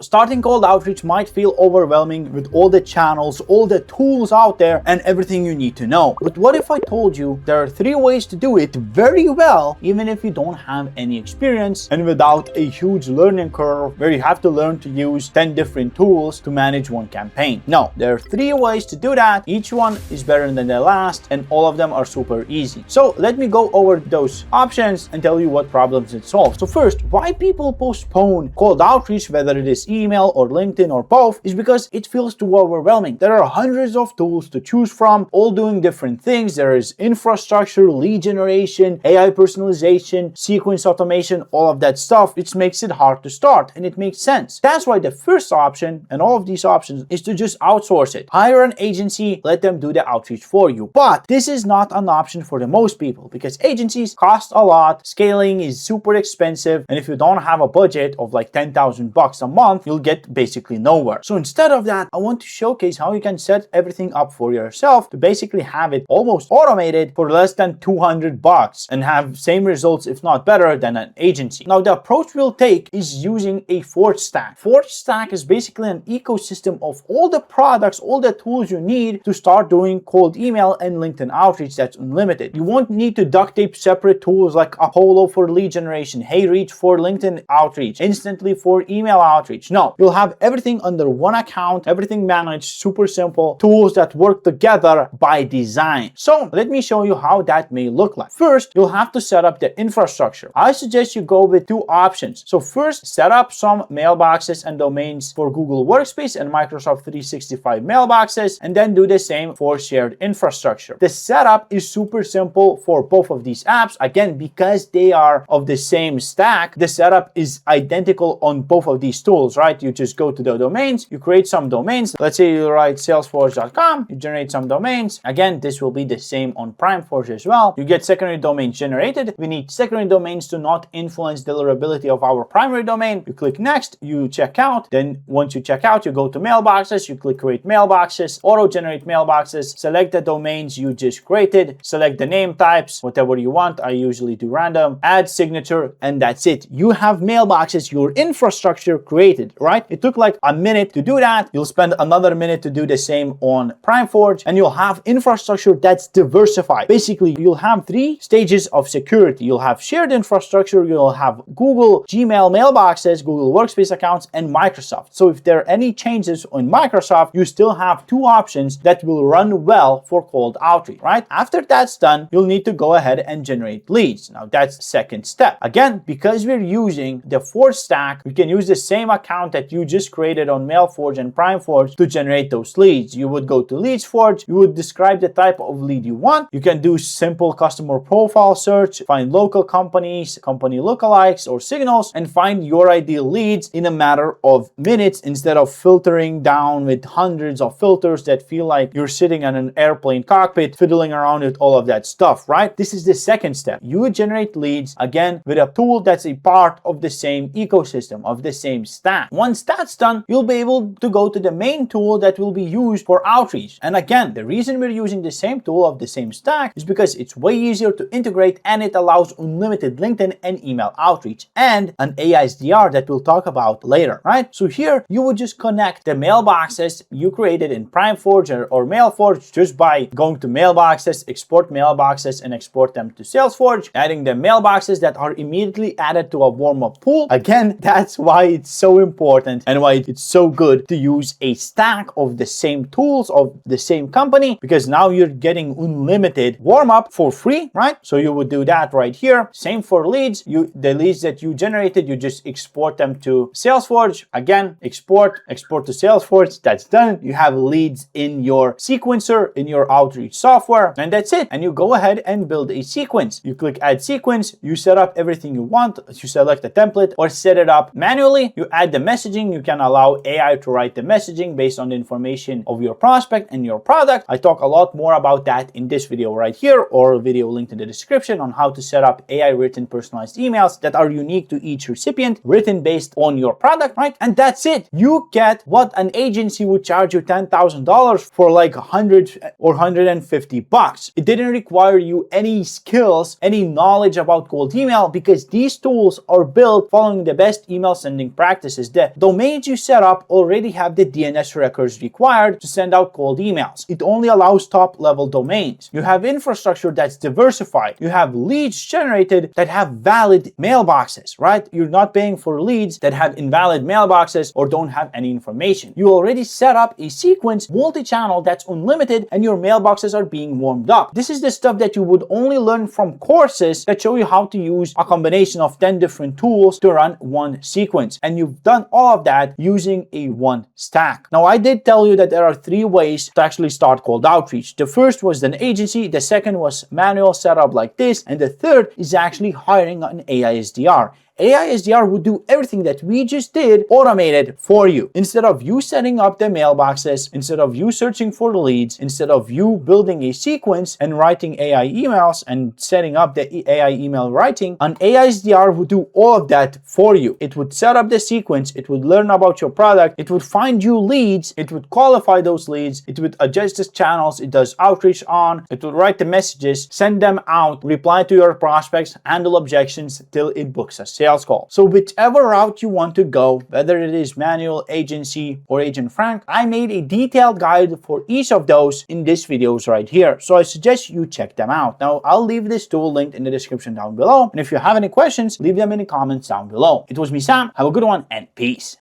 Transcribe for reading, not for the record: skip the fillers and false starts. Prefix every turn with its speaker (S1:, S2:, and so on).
S1: Starting cold outreach might feel overwhelming with all the channels, all the tools out there, and everything you need to know. But what if I told you there are 3 ways to do it very well, even if you don't have any experience and without a huge learning curve where you have to learn to use 10 different tools to manage one campaign? No, there are 3 ways to do that. Each one is better than the last, and all of them are super easy. So let me go over those options and tell you what problems it solves. So first, why people postpone cold outreach, whether it is email or LinkedIn or both, is because it feels too overwhelming. There are hundreds of tools to choose from, all doing different things. There is infrastructure, lead generation, AI personalization, sequence automation, all of that stuff, which makes it hard to start, and it makes sense. That's why the first option, and all of these options, is to just outsource it. Hire an agency, let them do the outreach for you. But this is not an option for the most people because agencies cost a lot, scaling is super expensive, and if you don't have a budget of like $10,000 a month, you'll get basically nowhere. So instead of that, I want to showcase how you can set everything up for yourself to basically have it almost automated for less than $200 and have same results, if not better, than an agency. Now, the approach we'll take is using a Forge stack. Forge stack is basically an ecosystem of all the products, all the tools you need to start doing cold email and LinkedIn outreach that's unlimited. You won't need to duct tape separate tools like Apollo for lead generation, HeyReach for LinkedIn outreach, Instantly for email outreach. No, you'll have everything under one account, everything managed, super simple, tools that work together by design. So let me show you how that may look like. First, you'll have to set up the infrastructure. I suggest you go with 2 options. So first, set up some mailboxes and domains for Google Workspace and Microsoft 365 mailboxes, and then do the same for shared infrastructure. The setup is super simple for both of these apps. Again, because they are of the same stack, the setup is identical on both of these tools, right? You just go to the domains, you create some domains. Let's say you write Salesforge.com, you generate some domains. Again, this will be the same on PrimeForge as well. You get secondary domains generated. We need secondary domains to not influence the deliverability of our primary domain. You click next, you check out. Then once you check out, you go to mailboxes, you click create mailboxes, auto-generate mailboxes, select the domains you just created, select the name types, whatever you want. I usually do random, add signature, and that's it. You have mailboxes, your infrastructure created, right? It took like a minute to do that. You'll spend another minute to do the same on PrimeForge, and you'll have infrastructure that's diversified. Basically, you'll have 3 stages of security. You'll have shared infrastructure, you'll have Google Gmail mailboxes, Google Workspace accounts, and Microsoft. So if there are any changes on Microsoft, you still have 2 options that will run well for cold outreach, right? After that's done, you'll need to go ahead and generate leads. Now that's the second step. Again, because we're using the Forge stack, we can use the same account that you just created on MailForge and PrimeForge to generate those leads. You would go to LeadsForge, you would describe the type of lead you want. You can do simple customer profile search, find local companies, company lookalikes or signals, and find your ideal leads in a matter of minutes instead of filtering down with hundreds of filters that feel like you're sitting in an airplane cockpit fiddling around with all of that stuff, right? This is the second step. You would generate leads, again, with a tool that's a part of the same ecosystem, of the same stack. Once that's done, you'll be able to go to the main tool that will be used for outreach. And again, the reason we're using the same tool of the same stack is because it's way easier to integrate and it allows unlimited LinkedIn and email outreach and an AI SDR that we'll talk about later, right? So here, you would just connect the mailboxes you created in PrimeForge or MailForge just by going to mailboxes, export mailboxes, and export them to Salesforge, adding the mailboxes that are immediately added to a warm-up pool. Again, that's why it's so important and why it's so good to use a stack of the same tools of the same company, because now you're getting unlimited warm-up for free, right? So you would do that right here. Same for leads. The leads that you generated, you just export them to Salesforge. Again, export to Salesforge. That's done. You have leads in your sequencer, in your outreach software, and that's it. And you go ahead and build a sequence. You click add sequence, you set up everything you want. You select a template or set it up manually. You add the messaging. You can allow AI to write the messaging based on the information of your prospect and your product. I talk a lot more about that in this video right here, or a video linked in the description on how to set up AI written personalized emails that are unique to each recipient, written based on your product, right? And that's it. You get what an agency would charge you $10,000 for like 100 or 150 bucks. It didn't require you any skills, any knowledge about cold email, because these tools are built following the best email sending practices is the domains you set up already have the DNS records required to send out cold emails. It only allows top-level domains. You have infrastructure that's diversified. You have leads generated that have valid mailboxes, right? You're not paying for leads that have invalid mailboxes or don't have any information. You already set up a sequence multi-channel that's unlimited and your mailboxes are being warmed up. This is the stuff that you would only learn from courses that show you how to use a combination of 10 different tools to run one sequence. And you've done all of that using a one stack. Now, I did tell you that there are 3 ways to actually start cold outreach. The first was an agency, the second was manual setup like this, and the third is actually hiring an AI SDR. AI SDR would do everything that we just did automated for you. Instead of you setting up the mailboxes, instead of you searching for leads, instead of you building a sequence and writing AI emails and setting up the AI email writing, an AI SDR would do all of that for you. It would set up the sequence, it would learn about your product, it would find you leads, it would qualify those leads, it would adjust the channels, it does outreach on, it would write the messages, send them out, reply to your prospects, handle objections till it books a sale call. So whichever route you want to go, whether it is manual, agency, or Agent Frank, I made a detailed guide for each of those in this videos right here. So I suggest you check them out. Now, I'll leave this tool linked in the description down below. And if you have any questions, leave them in the comments down below. It was me, Sam. Have a good one and peace.